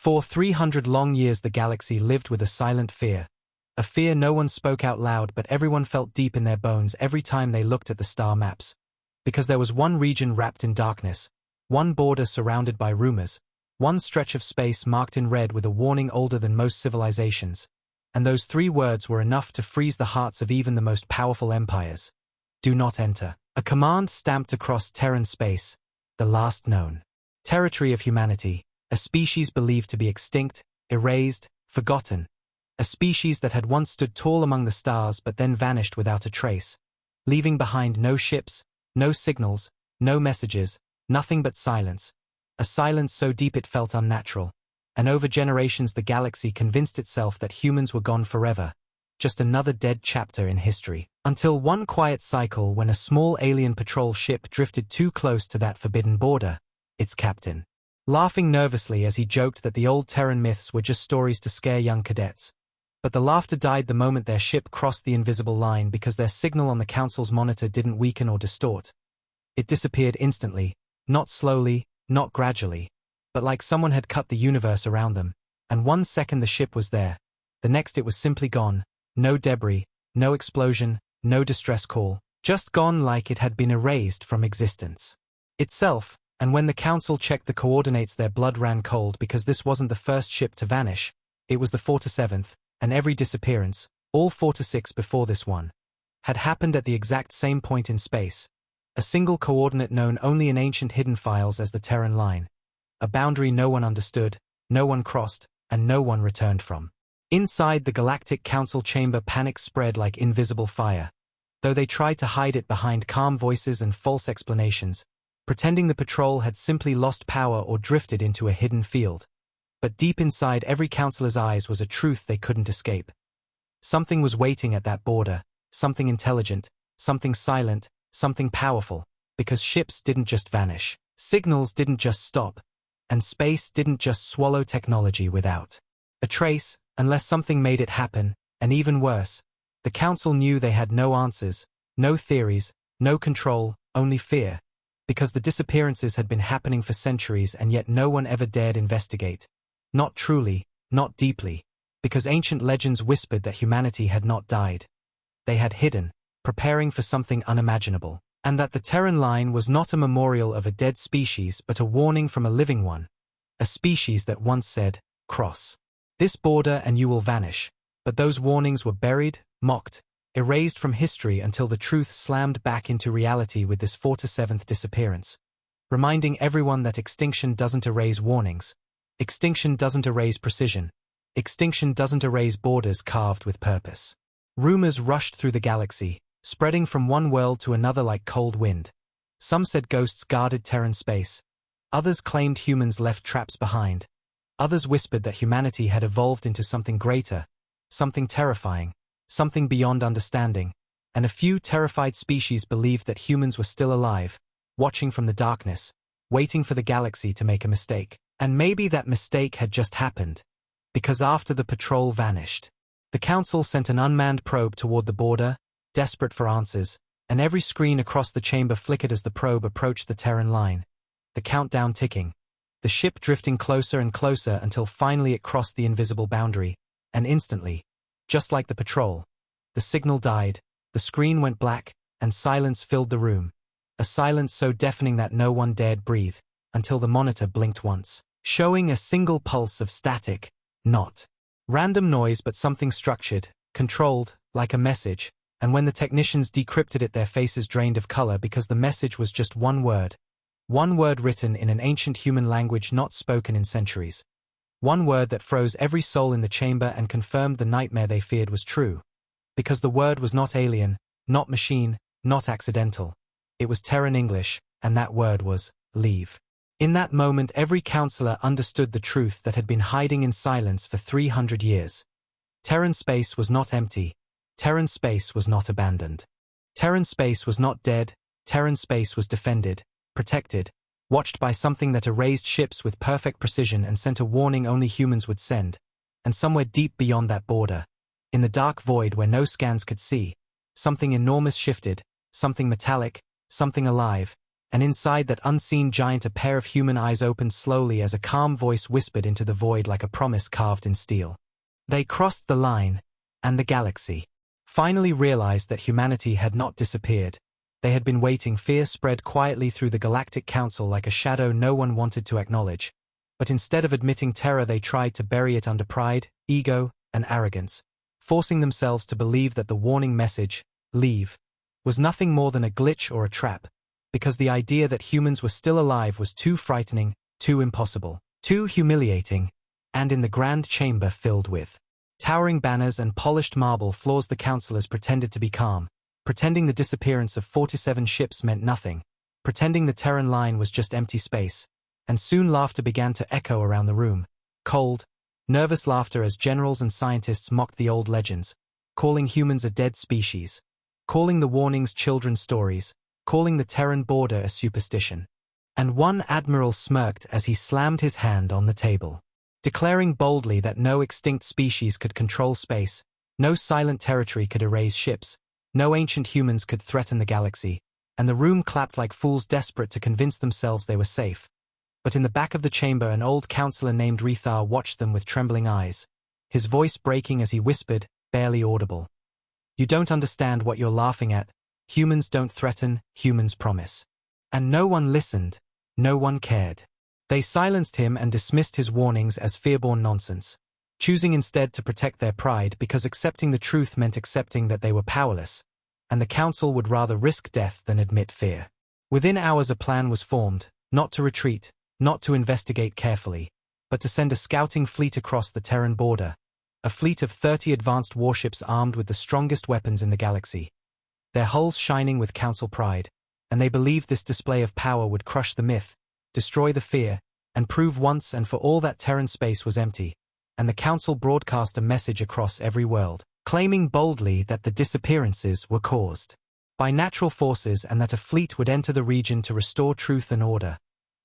For 300 long years the galaxy lived with a silent fear. A fear no one spoke out loud but everyone felt deep in their bones every time they looked at the star maps. Because there was one region wrapped in darkness, one border surrounded by rumors, one stretch of space marked in red with a warning older than most civilizations. And those 3 words were enough to freeze the hearts of even the most powerful empires. Do not enter. A command stamped across Terran space, the last known territory of humanity, a species believed to be extinct, erased, forgotten. A species that had once stood tall among the stars but then vanished without a trace, leaving behind no ships, no signals, no messages, nothing but silence. A silence so deep it felt unnatural. And over generations the galaxy convinced itself that humans were gone forever, just another dead chapter in history. Until one quiet cycle when a small alien patrol ship drifted too close to that forbidden border, its captain, laughing nervously as he joked that the old Terran myths were just stories to scare young cadets. But the laughter died the moment their ship crossed the invisible line because their signal on the Council's monitor didn't weaken or distort. It disappeared instantly, not slowly, not gradually, but like someone had cut the universe around them, and 1 second the ship was there, the next it was simply gone, no debris, no explosion, no distress call, just gone like it had been erased from existence itself. And when the Council checked the coordinates their blood ran cold because this wasn't the first ship to vanish, it was the 47th, and every disappearance, all 46 before this one, had happened at the exact same point in space, a single coordinate known only in ancient hidden files as the Terran line. A boundary no one understood, no one crossed, and no one returned from. Inside the Galactic Council chamber panic spread like invisible fire. Though they tried to hide it behind calm voices and false explanations, pretending the patrol had simply lost power or drifted into a hidden field. But deep inside every counselor's eyes was a truth they couldn't escape. Something was waiting at that border, something intelligent, something silent, something powerful, because ships didn't just vanish, signals didn't just stop, and space didn't just swallow technology without a trace, unless something made it happen, and even worse, the Council knew they had no answers, no theories, no control, only fear, because the disappearances had been happening for centuries and yet no one ever dared investigate. Not truly, not deeply, because ancient legends whispered that humanity had not died. They had hidden, preparing for something unimaginable, and that the Terran line was not a memorial of a dead species but a warning from a living one, a species that once said, "Cross this border and you will vanish." But those warnings were buried, mocked, erased from history until the truth slammed back into reality with this 47th disappearance, reminding everyone that extinction doesn't erase warnings. Extinction doesn't erase precision. Extinction doesn't erase borders carved with purpose. Rumors rushed through the galaxy, spreading from one world to another like cold wind. Some said ghosts guarded Terran space. Others claimed humans left traps behind. Others whispered that humanity had evolved into something greater, something terrifying, something beyond understanding, and a few terrified species believed that humans were still alive, watching from the darkness, waiting for the galaxy to make a mistake. And maybe that mistake had just happened, because after the patrol vanished, the Council sent an unmanned probe toward the border, desperate for answers, and every screen across the chamber flickered as the probe approached the Terran line, the countdown ticking, the ship drifting closer and closer until finally it crossed the invisible boundary, and instantly, just like the patrol, the signal died, the screen went black, and silence filled the room, a silence so deafening that no one dared breathe, until the monitor blinked once, showing a single pulse of static, not random noise but something structured, controlled, like a message, and when the technicians decrypted it their faces drained of color because the message was just one word written in an ancient human language not spoken in centuries. One word that froze every soul in the chamber and confirmed the nightmare they feared was true. Because the word was not alien, not machine, not accidental. It was Terran English, and that word was leave. In that moment every counselor understood the truth that had been hiding in silence for 300 years. Terran space was not empty. Terran space was not abandoned. Terran space was not dead. Terran space was defended, protected, watched by something that erased ships with perfect precision and sent a warning only humans would send. And somewhere deep beyond that border, in the dark void where no scans could see, something enormous shifted, something metallic, something alive, and inside that unseen giant a pair of human eyes opened slowly as a calm voice whispered into the void like a promise carved in steel. They crossed the line, and the galaxy finally realized that humanity had not disappeared. They had been waiting. Fear spread quietly through the Galactic Council like a shadow no one wanted to acknowledge. But instead of admitting terror, they tried to bury it under pride, ego, and arrogance, forcing themselves to believe that the warning message, "Leave," was nothing more than a glitch or a trap, because the idea that humans were still alive was too frightening, too impossible, too humiliating. And in the grand chamber filled with towering banners and polished marble floors, the councillors pretended to be calm, pretending the disappearance of 47 ships meant nothing, pretending the Terran line was just empty space, and soon laughter began to echo around the room, cold, nervous laughter as generals and scientists mocked the old legends, calling humans a dead species, calling the warnings children's stories, calling the Terran border a superstition. And one admiral smirked as he slammed his hand on the table, declaring boldly that no extinct species could control space, no silent territory could erase ships, no ancient humans could threaten the galaxy, and the room clapped like fools desperate to convince themselves they were safe. But in the back of the chamber an old counselor named Rethar watched them with trembling eyes, his voice breaking as he whispered, barely audible. "You don't understand what you're laughing at. Humans don't threaten, humans promise." And no one listened, no one cared. They silenced him and dismissed his warnings as fearborn nonsense, choosing instead to protect their pride because accepting the truth meant accepting that they were powerless, and the council would rather risk death than admit fear. Within hours a plan was formed, not to retreat, not to investigate carefully, but to send a scouting fleet across the Terran border, a fleet of 30 advanced warships armed with the strongest weapons in the galaxy, their hulls shining with council pride, and they believed this display of power would crush the myth, destroy the fear, and prove once and for all that Terran space was empty. And the council broadcast a message across every world, claiming boldly that the disappearances were caused by natural forces and that a fleet would enter the region to restore truth and order.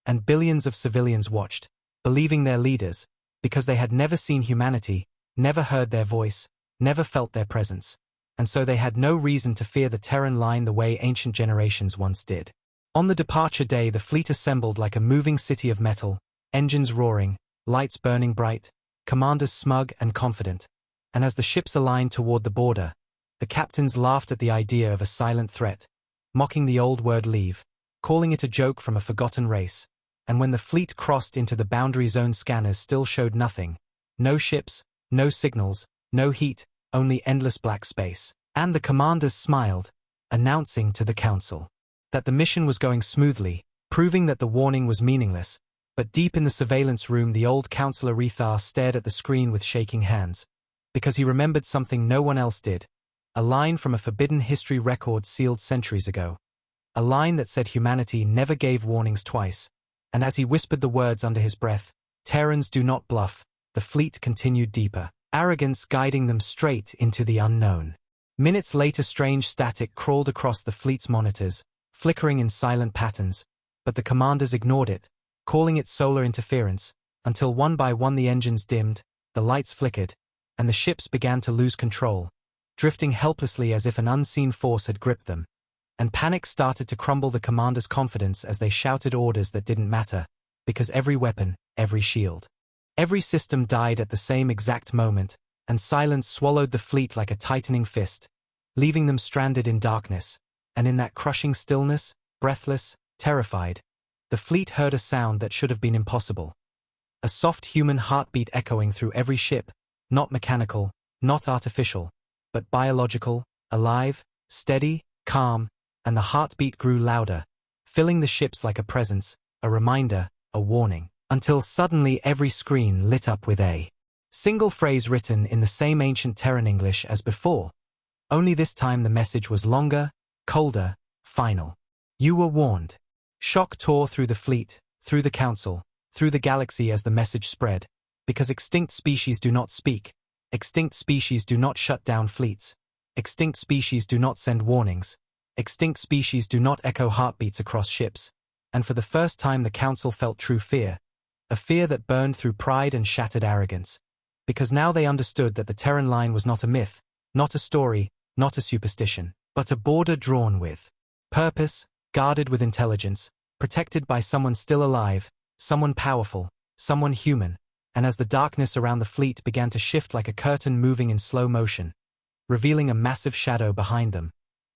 And billions of civilians watched, believing their leaders, because they had never seen humanity, never heard their voice, never felt their presence, and so they had no reason to fear the Terran line the way ancient generations once did. On the departure day the fleet assembled like a moving city of metal, engines roaring, lights burning bright, commanders smug and confident, and as the ships aligned toward the border, the captains laughed at the idea of a silent threat, mocking the old word leave, calling it a joke from a forgotten race. And when the fleet crossed into the boundary zone, scanners still showed nothing, no ships, no signals, no heat, only endless black space. And the commanders smiled, announcing to the council that the mission was going smoothly, proving that the warning was meaningless. But deep in the surveillance room the old counselor Rethar stared at the screen with shaking hands, because he remembered something no one else did, a line from a forbidden history record sealed centuries ago, a line that said humanity never gave warnings twice. And as he whispered the words under his breath, "Terrans do not bluff," the fleet continued deeper, arrogance guiding them straight into the unknown. Minutes later strange static crawled across the fleet's monitors, flickering in silent patterns, but the commanders ignored it, calling it solar interference, until one by one the engines dimmed, the lights flickered, and the ships began to lose control, drifting helplessly as if an unseen force had gripped them. And panic started to crumble the commanders' confidence as they shouted orders that didn't matter, because every weapon, every shield, every system died at the same exact moment, and silence swallowed the fleet like a tightening fist, leaving them stranded in darkness. And in that crushing stillness, breathless, terrified, the fleet heard a sound that should have been impossible. A soft human heartbeat echoing through every ship, not mechanical, not artificial, but biological, alive, steady, calm, and the heartbeat grew louder, filling the ships like a presence, a reminder, a warning, until suddenly every screen lit up with a single phrase written in the same ancient Terran English as before. Only this time the message was longer, colder, final. "You were warned." Shock tore through the fleet, through the council, through the galaxy as the message spread, because extinct species do not speak, extinct species do not shut down fleets, extinct species do not send warnings, extinct species do not echo heartbeats across ships. And for the first time the council felt true fear, a fear that burned through pride and shattered arrogance, because now they understood that the Terran line was not a myth, not a story, not a superstition, but a border drawn with purpose, guarded with intelligence, protected by someone still alive, someone powerful, someone human, and as the darkness around the fleet began to shift like a curtain moving in slow motion, revealing a massive shadow behind them,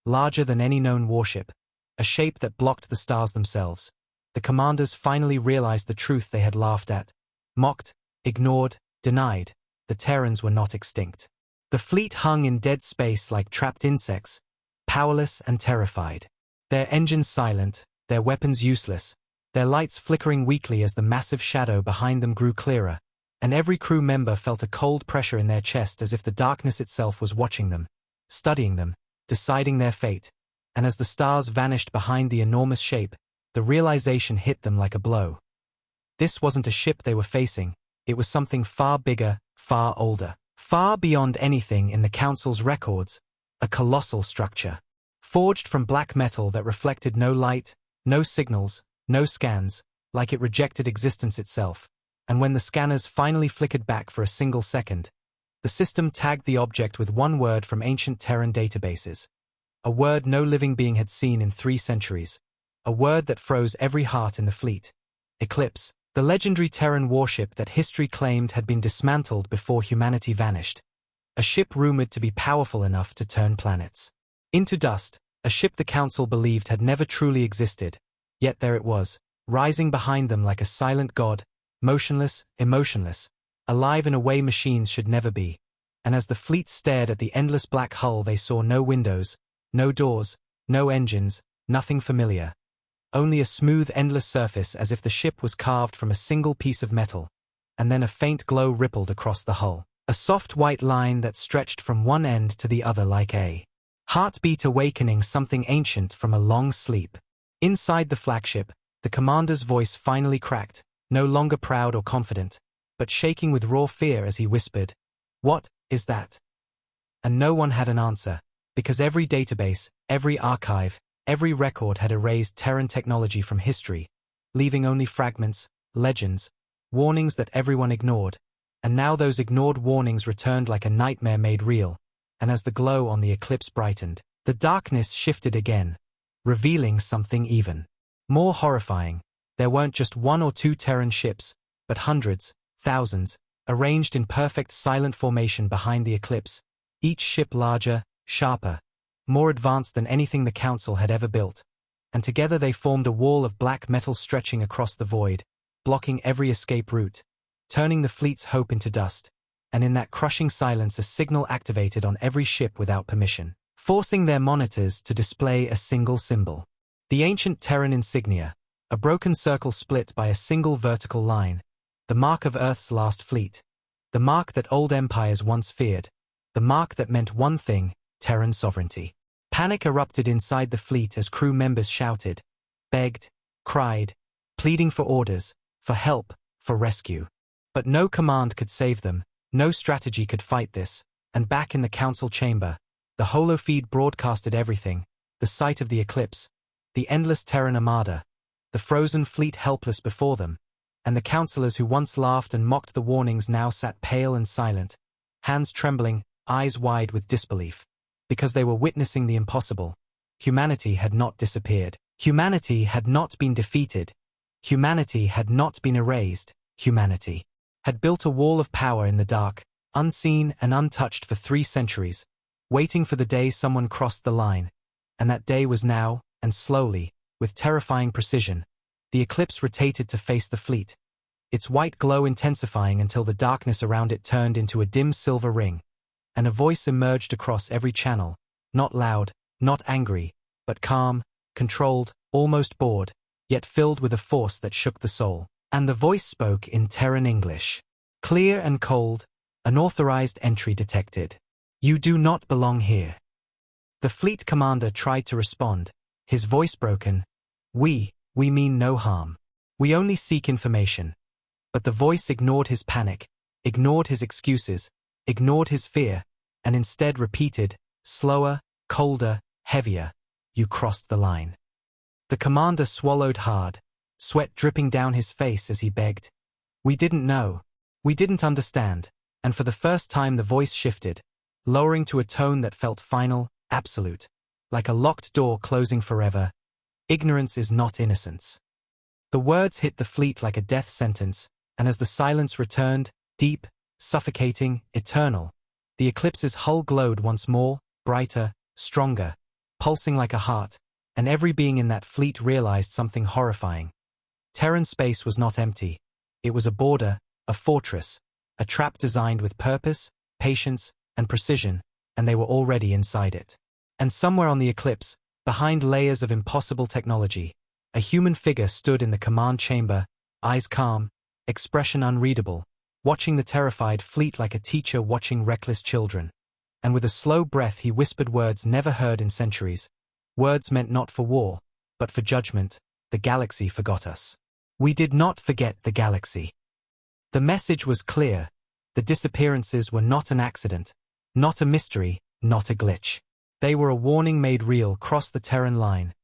larger than any known warship, a shape that blocked the stars themselves, the commanders finally realized the truth they had laughed at, mocked, ignored, denied. The Terrans were not extinct. The fleet hung in dead space like trapped insects, powerless and terrified. Their engines silent, their weapons useless, their lights flickering weakly as the massive shadow behind them grew clearer, and every crew member felt a cold pressure in their chest as if the darkness itself was watching them, studying them, deciding their fate. And as the stars vanished behind the enormous shape, the realization hit them like a blow. This wasn't a ship they were facing, it was something far bigger, far older, far beyond anything in the Council's records, a colossal structure. Forged from black metal that reflected no light, no signals, no scans, like it rejected existence itself, and when the scanners finally flickered back for a single second, the system tagged the object with one word from ancient Terran databases. A word no living being had seen in 3 centuries. A word that froze every heart in the fleet. Eclipse, the legendary Terran warship that history claimed had been dismantled before humanity vanished. A ship rumored to be powerful enough to turn planets into dust, a ship the Council believed had never truly existed, yet there it was, rising behind them like a silent god, motionless, emotionless, alive in a way machines should never be. And as the fleet stared at the endless black hull, they saw no windows, no doors, no engines, nothing familiar. Only a smooth, endless surface as if the ship was carved from a single piece of metal, and then a faint glow rippled across the hull, a soft white line that stretched from one end to the other like a heartbeat awakening something ancient from a long sleep. Inside the flagship, the commander's voice finally cracked, no longer proud or confident, but shaking with raw fear as he whispered, "What is that?" And no one had an answer, because every database, every archive, every record had erased Terran technology from history, leaving only fragments, legends, warnings that everyone ignored, and now those ignored warnings returned like a nightmare made real, and as the glow on the eclipse brightened, the darkness shifted again, revealing something even more horrifying. There weren't just 1 or 2 Terran ships, but hundreds, thousands, arranged in perfect silent formation behind the eclipse, each ship larger, sharper, more advanced than anything the Council had ever built, and together they formed a wall of black metal stretching across the void, blocking every escape route, turning the fleet's hope into dust, and in that crushing silence a signal activated on every ship without permission, forcing their monitors to display a single symbol. The ancient Terran insignia, a broken circle split by a single vertical line, the mark of Earth's last fleet, the mark that old empires once feared, the mark that meant one thing, Terran sovereignty. Panic erupted inside the fleet as crew members shouted, begged, cried, pleading for orders, for help, for rescue. But no command could save them, no strategy could fight this, and back in the Council chamber, the holofeed broadcasted everything, the sight of the eclipse, the endless Terran armada, the frozen fleet helpless before them, and the councillors who once laughed and mocked the warnings now sat pale and silent, hands trembling, eyes wide with disbelief. Because they were witnessing the impossible. Humanity had not disappeared. Humanity had not been defeated. Humanity had not been erased. Humanity had built a wall of power in the dark, unseen and untouched for 3 centuries, waiting for the day someone crossed the line. And that day was now, and slowly, with terrifying precision, the eclipse rotated to face the fleet, its white glow intensifying until the darkness around it turned into a dim silver ring. And a voice emerged across every channel, not loud, not angry, but calm, controlled, almost bored, yet filled with a force that shook the soul. And the voice spoke in Terran English. Clear and cold, unauthorized entry detected. You do not belong here. The fleet commander tried to respond, his voice broken. We mean no harm. We only seek information. But the voice ignored his panic, ignored his excuses, ignored his fear, and instead repeated, slower, colder, heavier, you crossed the line. The commander swallowed hard, sweat dripping down his face as he begged. We didn't know. We didn't understand, and for the first time the voice shifted, lowering to a tone that felt final, absolute, like a locked door closing forever. Ignorance is not innocence. The words hit the fleet like a death sentence, and as the silence returned, deep, suffocating, eternal, the Eclipse's hull glowed once more, brighter, stronger, pulsing like a heart, and every being in that fleet realized something horrifying. Terran space was not empty. It was a border, a fortress, a trap designed with purpose, patience, and precision, and they were already inside it. And somewhere on the Eclipse, behind layers of impossible technology, a human figure stood in the command chamber, eyes calm, expression unreadable, watching the terrified fleet like a teacher watching reckless children. And with a slow breath he whispered words never heard in centuries, words meant not for war, but for judgment. The galaxy forgot us. We did not forget the galaxy. The message was clear. The disappearances were not an accident, not a mystery, not a glitch. They were a warning made real across the Terran line.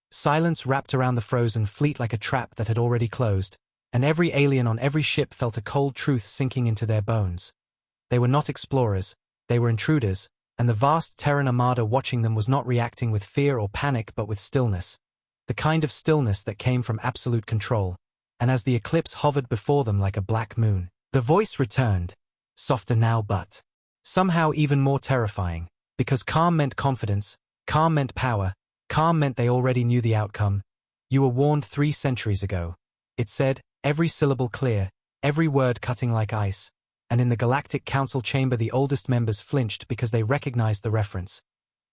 Silence wrapped around the frozen fleet like a trap that had already closed, and every alien on every ship felt a cold truth sinking into their bones. They were not explorers, they were intruders, and the vast Terran armada watching them was not reacting with fear or panic but with stillness. The kind of stillness that came from absolute control. And as the Eclipse hovered before them like a black moon, the voice returned, softer now but somehow even more terrifying, because calm meant confidence, calm meant power, calm meant they already knew the outcome. You were warned 3 centuries ago. It said, every syllable clear, every word cutting like ice, and in the Galactic Council chamber the oldest members flinched because they recognized the reference.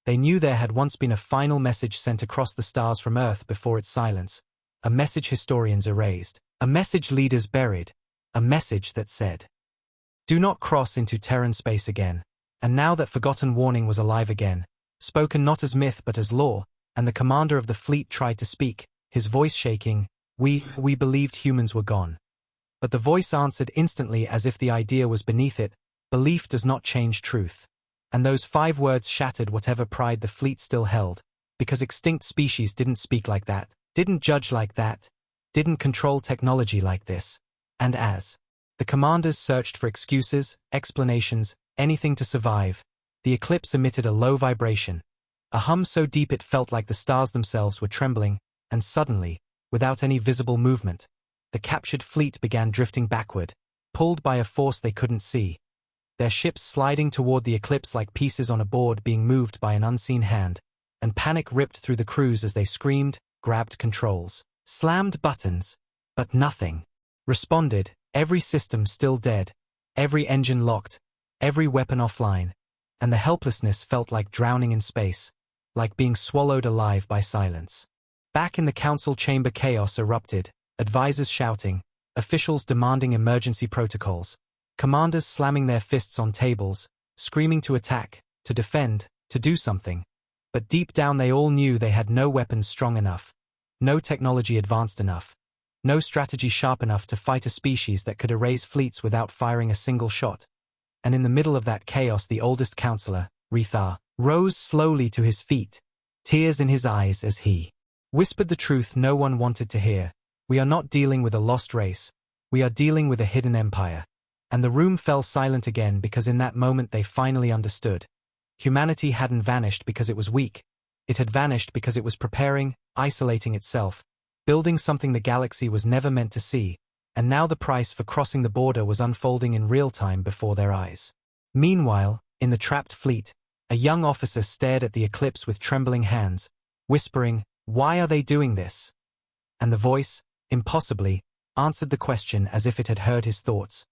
They knew there had once been a final message sent across the stars from Earth before its silence, a message historians erased, a message leaders buried, a message that said, do not cross into Terran space again. And now that forgotten warning was alive again, spoken not as myth but as law, and the commander of the fleet tried to speak, his voice shaking, we believed humans were gone. But the voice answered instantly as if the idea was beneath it, belief does not change truth. And those 5 words shattered whatever pride the fleet still held, because extinct species didn't speak like that, didn't judge like that, didn't control technology like this. And as the commanders searched for excuses, explanations, anything to survive, the Eclipse emitted a low vibration, a hum so deep it felt like the stars themselves were trembling, and suddenly, without any visible movement, the captured fleet began drifting backward, pulled by a force they couldn't see. Their ships sliding toward the Eclipse like pieces on a board being moved by an unseen hand, and panic ripped through the crews as they screamed, grabbed controls, slammed buttons, but nothing responded, every system still dead, every engine locked, every weapon offline, and the helplessness felt like drowning in space, like being swallowed alive by silence. Back in the council chamber chaos erupted, advisors shouting, officials demanding emergency protocols, commanders slamming their fists on tables, screaming to attack, to defend, to do something. But deep down they all knew they had no weapons strong enough, no technology advanced enough, no strategy sharp enough to fight a species that could erase fleets without firing a single shot. And in the middle of that chaos the oldest counselor, Rethar, rose slowly to his feet, tears in his eyes as he whispered the truth no one wanted to hear. We are not dealing with a lost race, we are dealing with a hidden empire. And the room fell silent again because in that moment they finally understood. Humanity hadn't vanished because it was weak. It had vanished because it was preparing, isolating itself, building something the galaxy was never meant to see, and now the price for crossing the border was unfolding in real time before their eyes. Meanwhile, in the trapped fleet, a young officer stared at the Eclipse with trembling hands, whispering, "Why are they doing this?" And the voice, impossibly, answered the question as if it had heard his thoughts.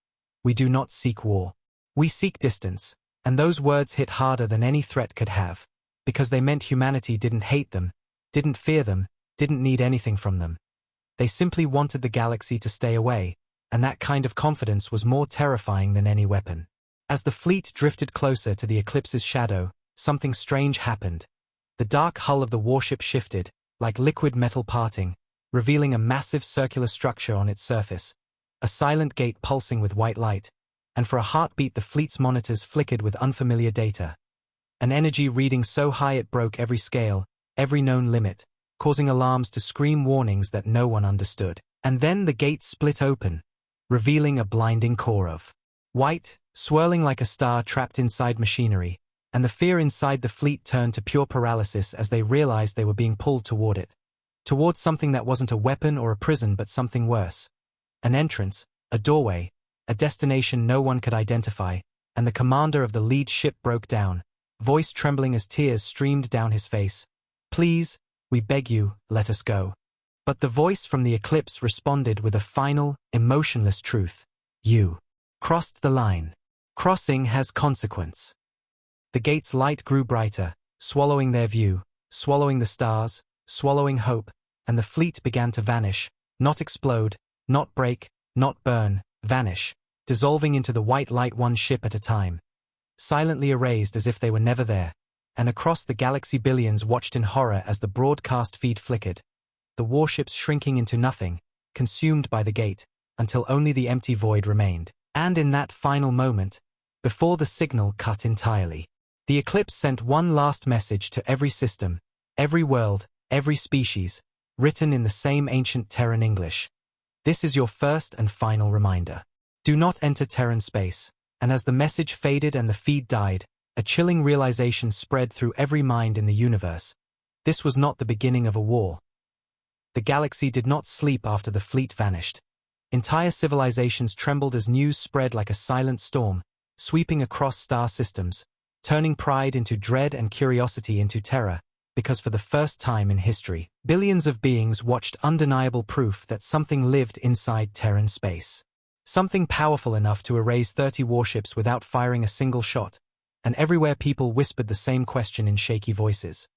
"We do not seek war. We seek distance." And those words hit harder than any threat could have, because they meant humanity didn't hate them, didn't fear them, didn't need anything from them. They simply wanted the galaxy to stay away, and that kind of confidence was more terrifying than any weapon. As the fleet drifted closer to the Eclipse's shadow, something strange happened. The dark hull of the warship shifted, like liquid metal parting, revealing a massive circular structure on its surface, a silent gate pulsing with white light, and for a heartbeat the fleet's monitors flickered with unfamiliar data. An energy reading so high it broke every scale, every known limit, causing alarms to scream warnings that no one understood. And then the gate split open, revealing a blinding core of white, swirling like a star trapped inside machinery, and the fear inside the fleet turned to pure paralysis as they realized they were being pulled toward it. towards something that wasn't a weapon or a prison but something worse. An entrance, a doorway, a destination no one could identify, and the commander of the lead ship broke down, voice trembling as tears streamed down his face. "Please, we beg you, let us go." But the voice from the eclipse responded with a final, emotionless truth. "You crossed the line. Crossing has consequence." The gate's light grew brighter, swallowing their view, swallowing the stars, swallowing hope, and the fleet began to vanish, not explode, not break, not burn, vanish, dissolving into the white light one ship at a time, silently erased as if they were never there, and across the galaxy billions watched in horror as the broadcast feed flickered, the warships shrinking into nothing, consumed by the gate, until only the empty void remained. And in that final moment, before the signal cut entirely, the eclipse sent one last message to every system, every world, every species, written in the same ancient Terran English. This is your first and final reminder. Do not enter Terran space. And as the message faded and the feed died, a chilling realization spread through every mind in the universe. This was not the beginning of a war. The galaxy did not sleep after the fleet vanished. Entire civilizations trembled as news spread like a silent storm, sweeping across star systems, turning pride into dread and curiosity into terror, because for the first time in history, billions of beings watched undeniable proof that something lived inside Terran space. Something powerful enough to erase 30 warships without firing a single shot, and everywhere people whispered the same question in shaky voices.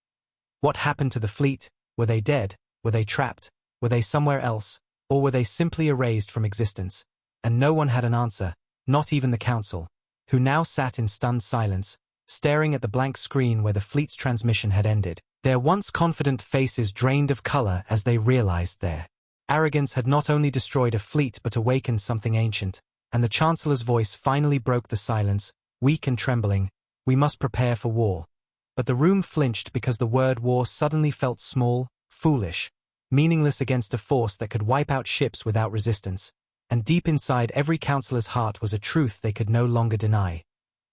What happened to the fleet? Were they dead? Were they trapped? Were they somewhere else? Or were they simply erased from existence? And no one had an answer, not even the Council, who now sat in stunned silence, staring at the blank screen where the fleet's transmission had ended, their once confident faces drained of color as they realized their arrogance had not only destroyed a fleet but awakened something ancient, and the Chancellor's voice finally broke the silence, weak and trembling. "We must prepare for war." But the room flinched because the word war suddenly felt small, foolish, meaningless against a force that could wipe out ships without resistance, and deep inside every Councillor's heart was a truth they could no longer deny.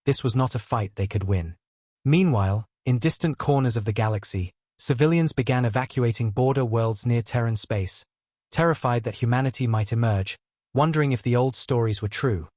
This was not a fight they could win. Meanwhile, in distant corners of the galaxy, civilians began evacuating border worlds near Terran space, terrified that humanity might emerge, wondering if the old stories were true.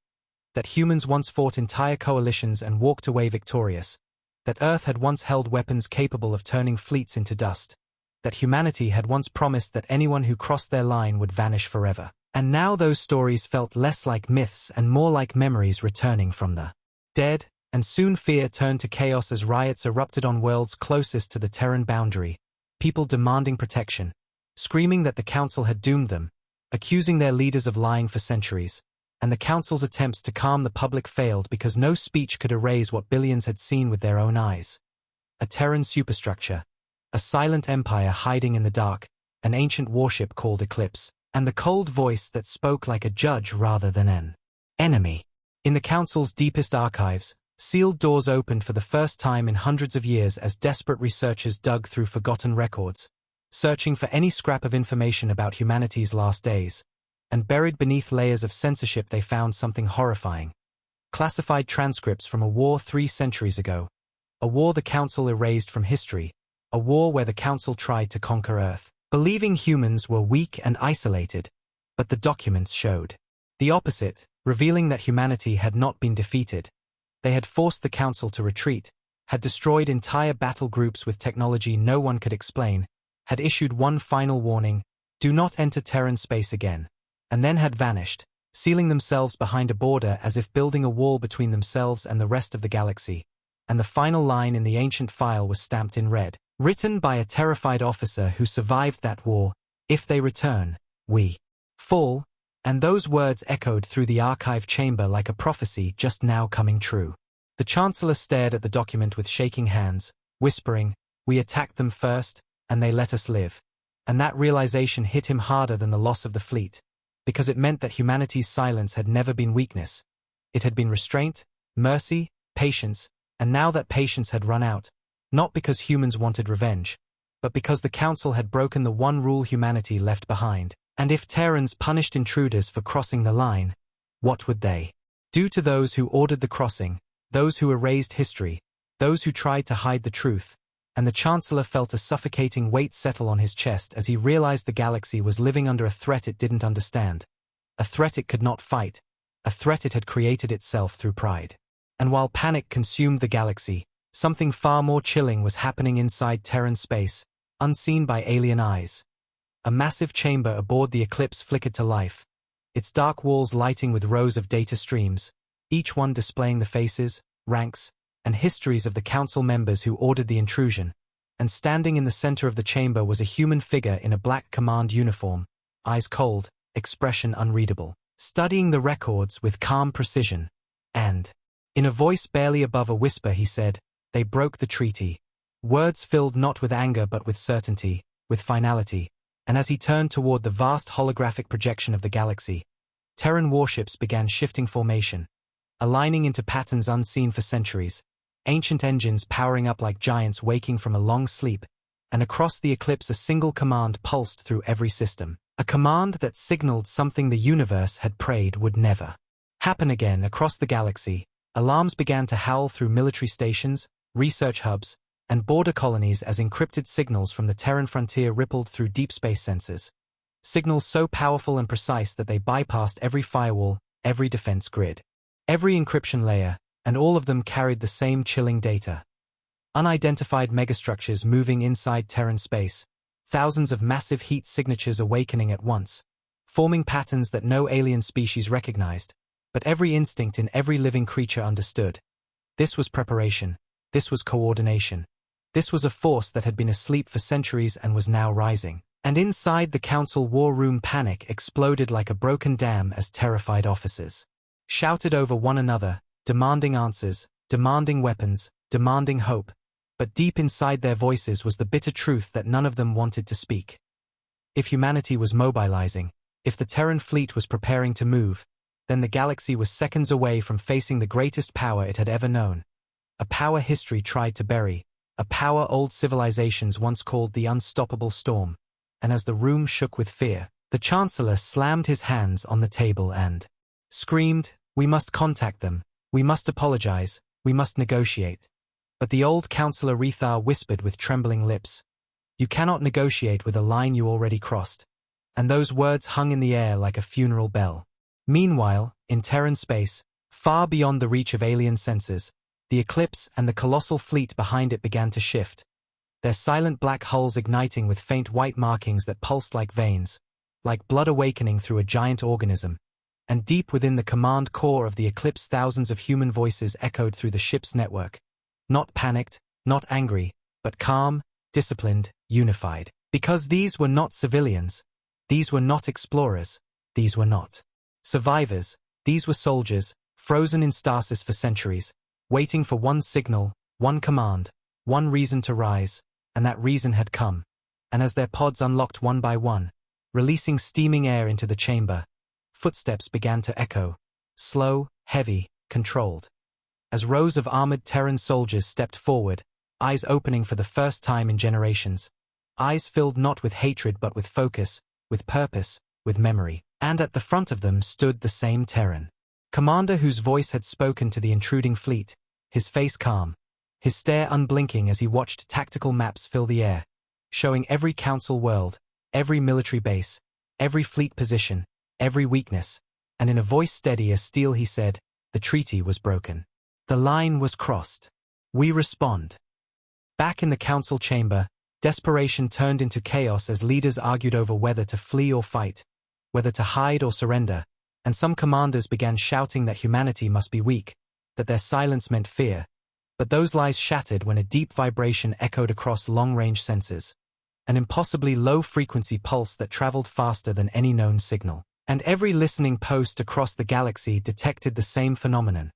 That humans once fought entire coalitions and walked away victorious. That Earth had once held weapons capable of turning fleets into dust. That humanity had once promised that anyone who crossed their line would vanish forever. And now those stories felt less like myths and more like memories returning from the dead, and soon fear turned to chaos as riots erupted on worlds closest to the Terran boundary, people demanding protection, screaming that the Council had doomed them, accusing their leaders of lying for centuries, and the Council's attempts to calm the public failed because no speech could erase what billions had seen with their own eyes. A Terran superstructure, a silent empire hiding in the dark, an ancient warship called Eclipse, and the cold voice that spoke like a judge rather than an enemy. In the Council's deepest archives, sealed doors opened for the first time in hundreds of years as desperate researchers dug through forgotten records, searching for any scrap of information about humanity's last days, and buried beneath layers of censorship they found something horrifying. Classified transcripts from a war 3 centuries ago, a war the Council erased from history, a war where the Council tried to conquer Earth, believing humans were weak and isolated, but the documents showed the opposite, revealing that humanity had not been defeated. They had forced the Council to retreat, had destroyed entire battle groups with technology no one could explain, had issued one final warning, "Do not enter Terran space again," and then had vanished, sealing themselves behind a border as if building a wall between themselves and the rest of the galaxy. And the final line in the ancient file was stamped in red, written by a terrified officer who survived that war: "If they return, we fall." And those words echoed through the archive chamber like a prophecy just now coming true. The Chancellor stared at the document with shaking hands, whispering, "We attacked them first, and they let us live." And that realization hit him harder than the loss of the fleet, because it meant that humanity's silence had never been weakness. It had been restraint, mercy, patience, and now that patience had run out, not because humans wanted revenge, but because the Council had broken the one rule humanity left behind. And if Terrans punished intruders for crossing the line, what would they do to those who ordered the crossing, those who erased history, those who tried to hide the truth, and the Chancellor felt a suffocating weight settle on his chest as he realized the galaxy was living under a threat it didn't understand. A threat it could not fight, a threat it had created itself through pride. And while panic consumed the galaxy, something far more chilling was happening inside Terran space, unseen by alien eyes. A massive chamber aboard the Eclipse flickered to life, its dark walls lighting with rows of data streams, each one displaying the faces, ranks, and histories of the council members who ordered the intrusion. And standing in the center of the chamber was a human figure in a black command uniform, eyes cold, expression unreadable, studying the records with calm precision. And, in a voice barely above a whisper, he said, "They broke the treaty." Words filled not with anger but with certainty, with finality. And as he turned toward the vast holographic projection of the galaxy, Terran warships began shifting formation, aligning into patterns unseen for centuries, ancient engines powering up like giants waking from a long sleep, and across the Eclipse a single command pulsed through every system, a command that signaled something the universe had prayed would never happen again. Across the galaxy, alarms began to howl through military stations, research hubs, and border colonies as encrypted signals from the Terran frontier rippled through deep space sensors. Signals so powerful and precise that they bypassed every firewall, every defense grid, every encryption layer, and all of them carried the same chilling data. Unidentified megastructures moving inside Terran space, thousands of massive heat signatures awakening at once, forming patterns that no alien species recognized, but every instinct in every living creature understood. This was preparation. This was coordination. This was a force that had been asleep for centuries and was now rising. And inside the council war room, panic exploded like a broken dam as terrified officers shouted over one another, demanding answers, demanding weapons, demanding hope. But deep inside their voices was the bitter truth that none of them wanted to speak. If humanity was mobilizing, if the Terran fleet was preparing to move, then the galaxy was seconds away from facing the greatest power it had ever known. A power history tried to bury, a power old civilizations once called the unstoppable storm. And as the room shook with fear, the Chancellor slammed his hands on the table and screamed, "We must contact them, we must apologize, we must negotiate." But the old Councillor Rethar whispered with trembling lips, "You cannot negotiate with a line you already crossed." And those words hung in the air like a funeral bell. Meanwhile, in Terran space, far beyond the reach of alien sensors, the Eclipse and the colossal fleet behind it began to shift, their silent black hulls igniting with faint white markings that pulsed like veins, like blood awakening through a giant organism. And deep within the command core of the Eclipse, thousands of human voices echoed through the ship's network. Not panicked, not angry, but calm, disciplined, unified. Because these were not civilians. These were not explorers. These were not survivors. These were soldiers, frozen in stasis for centuries, waiting for one signal, one command, one reason to rise, and that reason had come. And as their pods unlocked one by one, releasing steaming air into the chamber, footsteps began to echo, slow, heavy, controlled. As rows of armored Terran soldiers stepped forward, eyes opening for the first time in generations, eyes filled not with hatred but with focus, with purpose, with memory. And at the front of them stood the same Terran commander whose voice had spoken to the intruding fleet, his face calm, his stare unblinking as he watched tactical maps fill the air, showing every council world, every military base, every fleet position, every weakness, and in a voice steady as steel he said, "The treaty was broken. The line was crossed. We respond." Back in the council chamber, desperation turned into chaos as leaders argued over whether to flee or fight, whether to hide or surrender, and some commanders began shouting that humanity must be weak, that their silence meant fear. But those lies shattered when a deep vibration echoed across long-range sensors, an impossibly low-frequency pulse that traveled faster than any known signal. And every listening post across the galaxy detected the same phenomenon.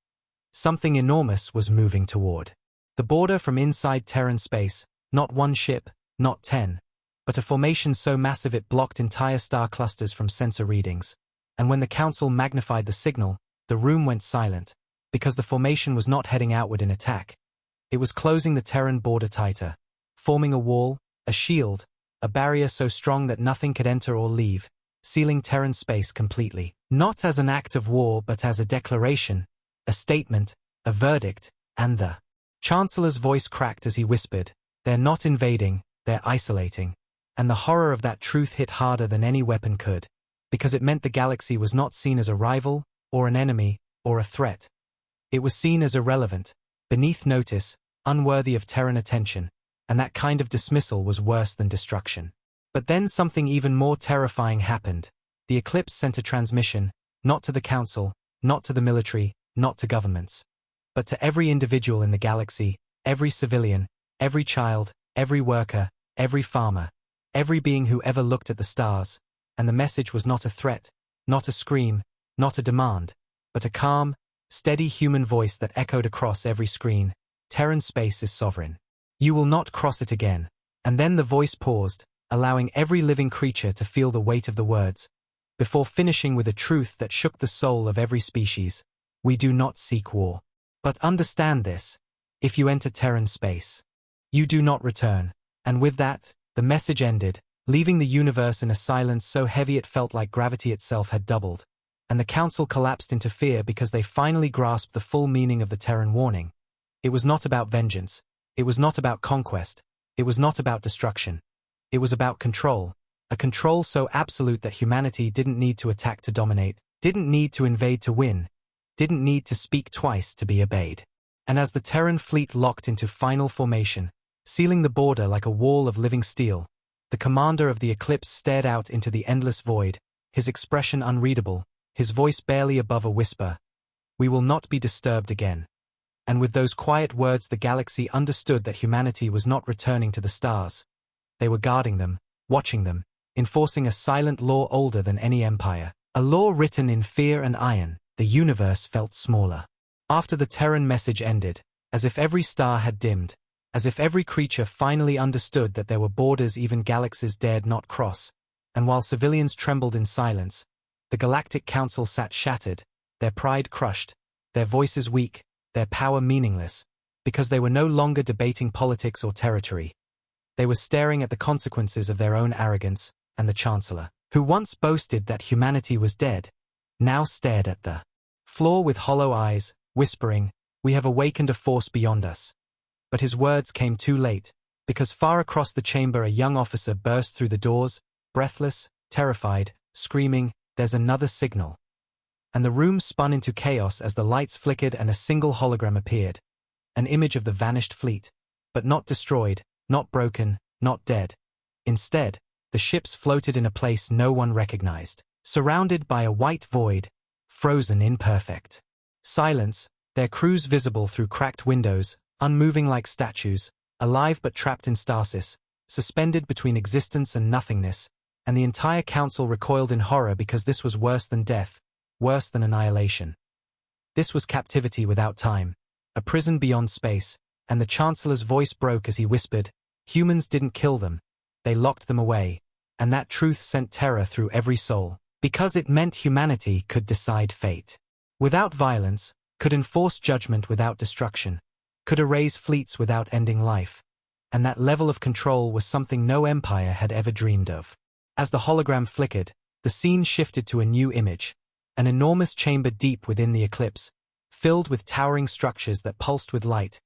Something enormous was moving toward the border from inside Terran space, not one ship, not 10, but a formation so massive it blocked entire star clusters from sensor readings. And when the council magnified the signal, the room went silent, because the formation was not heading outward in attack. It was closing the Terran border tighter, forming a wall, a shield, a barrier so strong that nothing could enter or leave, sealing Terran space completely. Not as an act of war but as a declaration, a statement, a verdict, and the Chancellor's voice cracked as he whispered, They're not invading, they're isolating. And the horror of that truth hit harder than any weapon could, because it meant the galaxy was not seen as a rival, or an enemy, or a threat. It was seen as irrelevant, beneath notice, unworthy of Terran attention, and that kind of dismissal was worse than destruction. But then something even more terrifying happened. The Eclipse sent a transmission, not to the Council, not to the military, not to governments, but to every individual in the galaxy, every civilian, every child, every worker, every farmer, every being who ever looked at the stars, and the message was not a threat, not a scream, not a demand, but a calm, steady human voice that echoed across every screen. Terran space is sovereign. You will not cross it again. And then the voice paused, allowing every living creature to feel the weight of the words, before finishing with a truth that shook the soul of every species. We do not seek war. But understand this. If you enter Terran space, you do not return. And with that, the message ended, leaving the universe in a silence so heavy it felt like gravity itself had doubled. And the Council collapsed into fear because they finally grasped the full meaning of the Terran warning. It was not about vengeance. It was not about conquest. It was not about destruction. It was about control. A control so absolute that humanity didn't need to attack to dominate, didn't need to invade to win, didn't need to speak twice to be obeyed. And as the Terran fleet locked into final formation, sealing the border like a wall of living steel, the commander of the Eclipse stared out into the endless void, his expression unreadable, his voice barely above a whisper. We will not be disturbed again. And with those quiet words the galaxy understood that humanity was not returning to the stars. They were guarding them, watching them, enforcing a silent law older than any empire. A law written in fear and iron. The universe felt smaller. After the Terran message ended, as if every star had dimmed, as if every creature finally understood that there were borders even galaxies dared not cross, and while civilians trembled in silence, the Galactic Council sat shattered, their pride crushed, their voices weak, their power meaningless, because they were no longer debating politics or territory. They were staring at the consequences of their own arrogance, and the Chancellor, who once boasted that humanity was dead, now stared at the floor with hollow eyes, whispering, "We have awakened a force beyond us." But his words came too late, because far across the chamber a young officer burst through the doors, breathless, terrified, screaming, "There's another signal." And the room spun into chaos as the lights flickered and a single hologram appeared. An image of the vanished fleet. But not destroyed, not broken, not dead. Instead, the ships floated in a place no one recognized, surrounded by a white void, frozen in perfect silence, their crews visible through cracked windows, unmoving like statues, alive but trapped in stasis, suspended between existence and nothingness, and the entire council recoiled in horror because this was worse than death, worse than annihilation. This was captivity without time, a prison beyond space, and the Chancellor's voice broke as he whispered, "Humans didn't kill them, they locked them away," and that truth sent terror through every soul, because it meant humanity could decide fate. Without violence, could enforce judgment without destruction, could erase fleets without ending life. And that level of control was something no empire had ever dreamed of. As the hologram flickered, the scene shifted to a new image, an enormous chamber deep within the Eclipse, filled with towering structures that pulsed with light,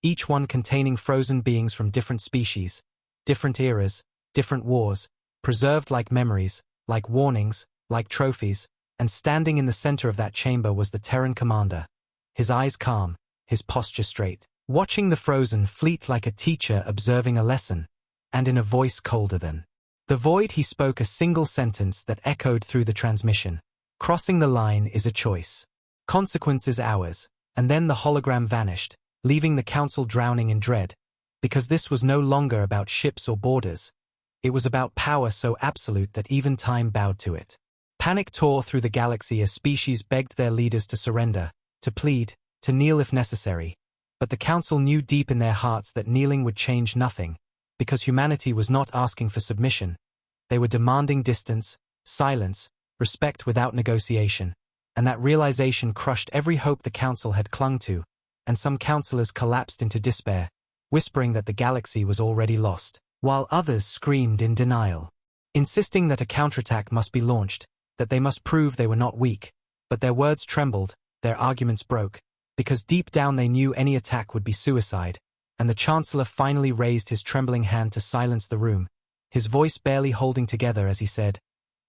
each one containing frozen beings from different species, different eras, different wars, preserved like memories, like warnings, like trophies, and standing in the center of that chamber was the Terran commander, his eyes calm, his posture straight, watching the frozen fleet like a teacher observing a lesson, and in a voice colder than the void he spoke a single sentence that echoed through the transmission. "Crossing the line is a choice. Consequences ours." And then the hologram vanished, leaving the council drowning in dread, because this was no longer about ships or borders. It was about power so absolute that even time bowed to it. Panic tore through the galaxy as species begged their leaders to surrender, to plead, to kneel if necessary. But the council knew deep in their hearts that kneeling would change nothing, because humanity was not asking for submission. They were demanding distance, silence, respect without negotiation, and that realization crushed every hope the council had clung to, and some councillors collapsed into despair, whispering that the galaxy was already lost, while others screamed in denial, insisting that a counterattack must be launched, that they must prove they were not weak. But their words trembled, their arguments broke, because deep down they knew any attack would be suicide, and the Chancellor finally raised his trembling hand to silence the room, his voice barely holding together as he said,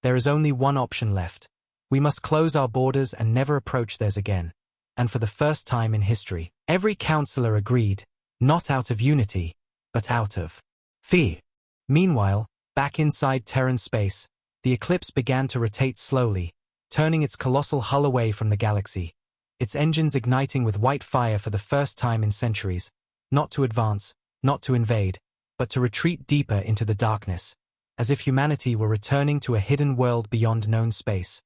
"There is only one option left. We must close our borders and never approach theirs again." And for the first time in history, every councillor agreed, not out of unity, but out of fear. Meanwhile, back inside Terran space, the Eclipse began to rotate slowly, turning its colossal hull away from the galaxy, its engines igniting with white fire for the first time in centuries, not to advance, not to invade, but to retreat deeper into the darkness, as if humanity were returning to a hidden world beyond known space.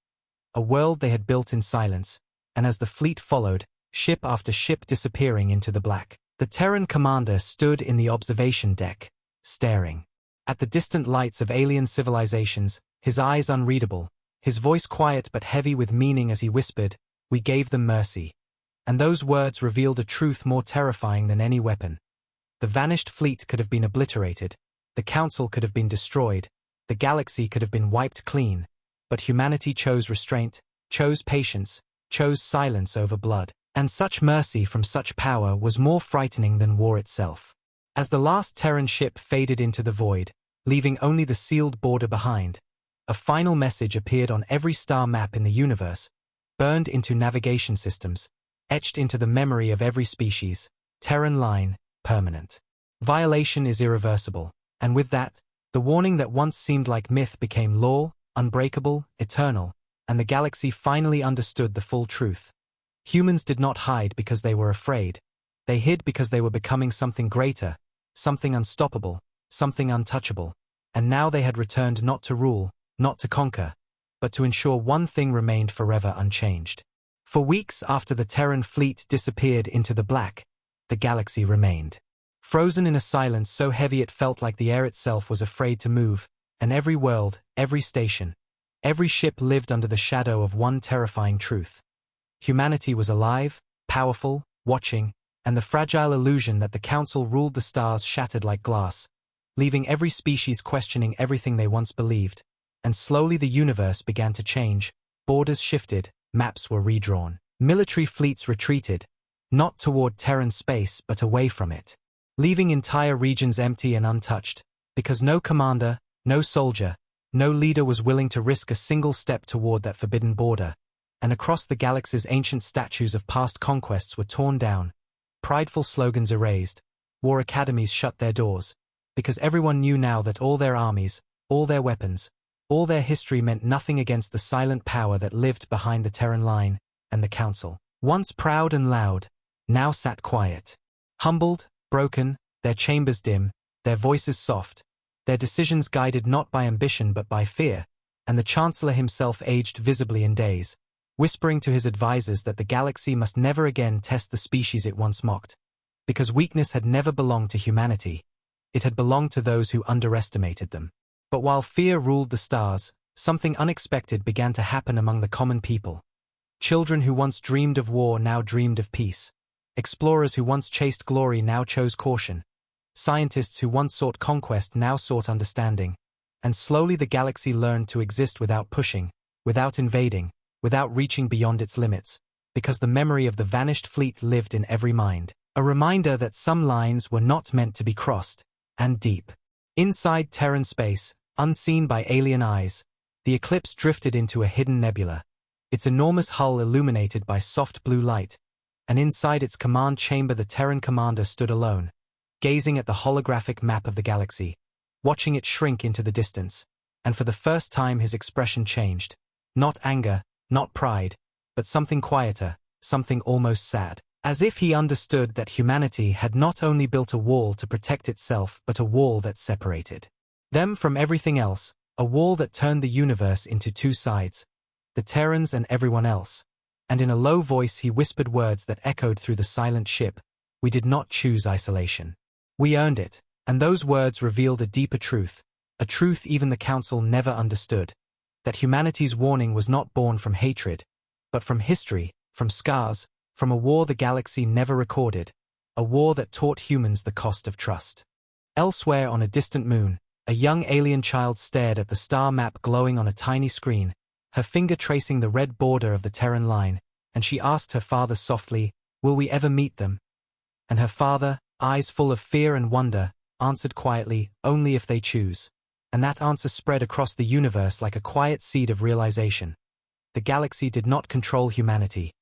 A world they had built in silence, and as the fleet followed, ship after ship disappearing into the black, the Terran commander stood in the observation deck, staring at the distant lights of alien civilizations, his eyes unreadable, his voice quiet but heavy with meaning as he whispered, "We gave them mercy." And those words revealed a truth more terrifying than any weapon. The vanished fleet could have been obliterated, the council could have been destroyed, the galaxy could have been wiped clean, but humanity chose restraint, chose patience, chose silence over blood. And such mercy from such power was more frightening than war itself. As the last Terran ship faded into the void, leaving only the sealed border behind, a final message appeared on every star map in the universe, burned into navigation systems, etched into the memory of every species. Terran line, permanent. Violation is irreversible, and with that, the warning that once seemed like myth became law, unbreakable, eternal, and the galaxy finally understood the full truth. Humans did not hide because they were afraid. They hid because they were becoming something greater, something unstoppable, something untouchable. And now they had returned not to rule, not to conquer, but to ensure one thing remained forever unchanged. For weeks after the Terran fleet disappeared into the black, the galaxy remained frozen in a silence so heavy it felt like the air itself was afraid to move, and every world, every station, every ship lived under the shadow of one terrifying truth. Humanity was alive, powerful, watching, and the fragile illusion that the Council ruled the stars shattered like glass, leaving every species questioning everything they once believed. And slowly the universe began to change, borders shifted, maps were redrawn. Military fleets retreated, not toward Terran space but away from it, leaving entire regions empty and untouched, because no commander, no soldier, no leader was willing to risk a single step toward that forbidden border. And across the galaxy's ancient statues of past conquests were torn down, prideful slogans erased, war academies shut their doors, because everyone knew now that all their armies, all their weapons, all their history meant nothing against the silent power that lived behind the Terran line, and the Council, once proud and loud, now sat quiet. Humbled, broken, their chambers dim, their voices soft, their decisions guided not by ambition but by fear, and the Chancellor himself aged visibly in days, whispering to his advisors that the galaxy must never again test the species it once mocked, because weakness had never belonged to humanity, it had belonged to those who underestimated them. But while fear ruled the stars, something unexpected began to happen among the common people. Children who once dreamed of war now dreamed of peace. Explorers who once chased glory now chose caution. Scientists who once sought conquest now sought understanding. And slowly the galaxy learned to exist without pushing, without invading, without reaching beyond its limits, because the memory of the vanished fleet lived in every mind. A reminder that some lines were not meant to be crossed, and deep inside Terran space, unseen by alien eyes, the Eclipse drifted into a hidden nebula, its enormous hull illuminated by soft blue light, and inside its command chamber the Terran commander stood alone, gazing at the holographic map of the galaxy, watching it shrink into the distance, and for the first time his expression changed. Not anger, not pride, but something quieter, something almost sad. As if he understood that humanity had not only built a wall to protect itself but a wall that separated them from everything else, a wall that turned the universe into two sides, the Terrans and everyone else. And in a low voice he whispered words that echoed through the silent ship, "We did not choose isolation. We earned it." And those words revealed a deeper truth, a truth even the Council never understood, that humanity's warning was not born from hatred, but from history, from scars, from a war the galaxy never recorded, a war that taught humans the cost of trust. Elsewhere on a distant moon, a young alien child stared at the star map glowing on a tiny screen, her finger tracing the red border of the Terran line, and she asked her father softly, "Will we ever meet them?" And her father, eyes full of fear and wonder, answered quietly, only if they choose. And that answer spread across the universe like a quiet seed of realization. The galaxy did not control humanity.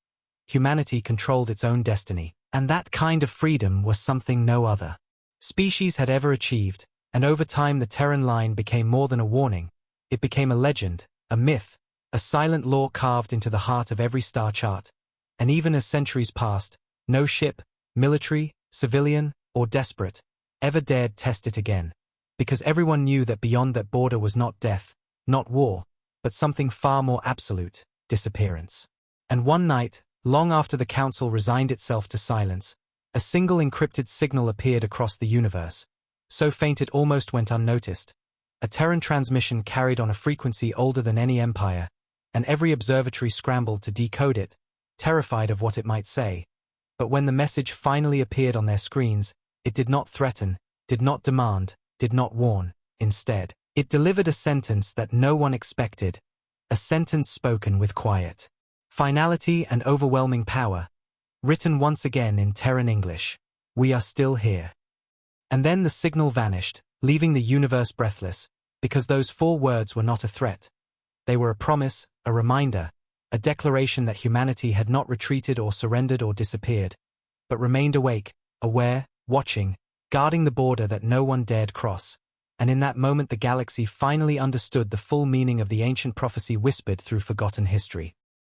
Humanity controlled its own destiny. And that kind of freedom was something no other species had ever achieved, and over time the Terran line became more than a warning. It became a legend, a myth, a silent law carved into the heart of every star chart. And even as centuries passed, no ship, military, civilian, or desperate, ever dared test it again. Because everyone knew that beyond that border was not death, not war, but something far more absolute, disappearance. And one night, long after the Council resigned itself to silence, a single encrypted signal appeared across the universe, so faint it almost went unnoticed. A Terran transmission carried on a frequency older than any empire, and every observatory scrambled to decode it, terrified of what it might say. But when the message finally appeared on their screens, it did not threaten, did not demand, did not warn. Instead, it delivered a sentence that no one expected, a sentence spoken with quiet finality and overwhelming power, written once again in Terran English. We are still here. And then the signal vanished, leaving the universe breathless, because those 4 words were not a threat. They were a promise, a reminder, a declaration that humanity had not retreated or surrendered or disappeared, but remained awake, aware, watching, guarding the border that no one dared cross. And in that moment the galaxy finally understood the full meaning of the ancient prophecy whispered through forgotten history.